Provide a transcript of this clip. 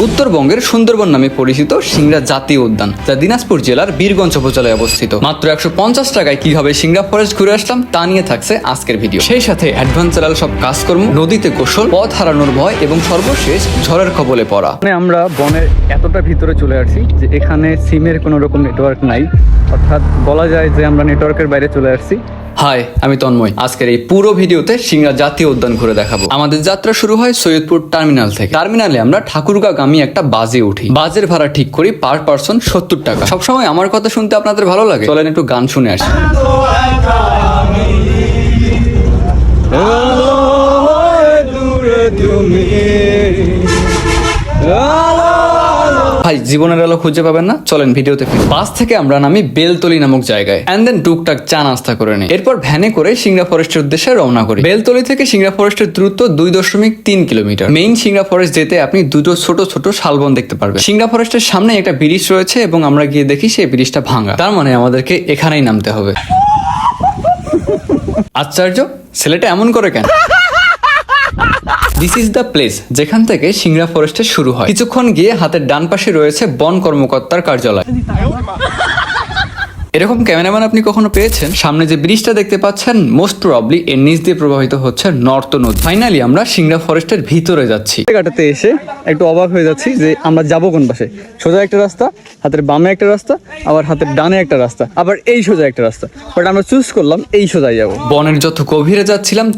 উত্তরবঙ্গের সুন্দরবন নামে পরিচিত সিংড়া জাতীয় উদ্যান, যা দিনাজপুর জেলার বীরগঞ্জ উপজেলায় অবস্থিত। মাত্র 150 টাকায় কিভাবে সিংড়া ফরেস্ট ঘুরে আসলাম তা নিয়ে থাকছে আজকের ভিডিও। সেই সাথে অ্যাডভেঞ্চারাল সব কাজকর্ম, নদীতে গোসল, পথ হারানোর ভয় এবং সর্বশেষ ঝড়ের কবলে পড়া। আমরা বনের এতটা ভিতরে চলে আসছি যে এখানে সিমের কোনো রকম নেটওয়ার্ক নাই, অর্থাৎ বলা যায় যে আমরা নেটওয়ার্কের বাইরে চলে আসছি। হাই, আমি তন্ময়। আজকের এই পুরো ভিডিওতে সিংড়া জাতীয় উদ্যান ঘুরে দেখাবো। আমাদের যাত্রা শুরু হয় সৈয়দপুর টার্মিনাল থেকে। টার্মিনালে আমরা ঠাকুরগাঁওগামী একটা বাসে উঠি। বাসের ভাড়া ঠিক করি পার পারসন 70 টাকা। সবসময় আমার কথা শুনতে আপনাদের ভালো লাগে? চলেন একটু গান শুনে আসি। ভাই, জীবনের আলো খুঁজে পাবেন না? চলেন ভিডিওতে ফিরি। বাস থেকে আমরা নামি বেলতলি নামক জায়গায়, এন্ড দেন টুকটাক চা নাস্তা করে নিই। এরপর ভ্যানে করে সিংড়া ফরেস্টের উদ্দেশ্যে রওনা করি। বেলতলি থেকে সিংড়া ফরেস্টের দূরত্ব 2.3 কিলোমিটার। মেইন সিংড়া ফরেস্ট যেতে আপনি দুটো ছোট ছোট শালবন দেখতে পারবেন। সিংড়া ফরেস্টের সামনে একটা ব্রিজ রয়েছে এবং আমরা গিয়ে দেখি সেই ব্রিজটা ভাঙা। তার মানে আমাদেরকে এখানেই নামতে হবে। আশ্চর্য, ছেলেটা এমন করে কেন? দিস ইজ দ্য প্লেস যেখান থেকে সিংড়া ফরেস্টের শুরু হয়। কিছুক্ষণ গিয়ে হাতের ডান পাশে রয়েছে বন কর্মকর্তার কার্যালয়। এরকম ক্যামেরাম্যান আপনি কখনো পেয়েছেন? সামনে যে ব্রিজটা দেখতে পাচ্ছেন, মোস্ট প্রবাবলি এর নিচ দিয়ে প্রবাহিত হচ্ছে নর্ত নদী। ফাইনালি আমরা সিংড়া ফরেস্টের ভিতরে যাচ্ছি। জায়গাটাতে এসে একটু অবাক হয়ে যাচ্ছি যে আমরা যাবো কোন পাশে। সোজা একটা রাস্তা, হাতের বামে একটা রাস্তা, আবার হাতের ডানে একটা রাস্তা, আবার এই সোজা একটা রাস্তা। বাট আমরা চুজ করলাম এই সোজাই যাবো। বনের যত গভীরে যাচ্ছিলাম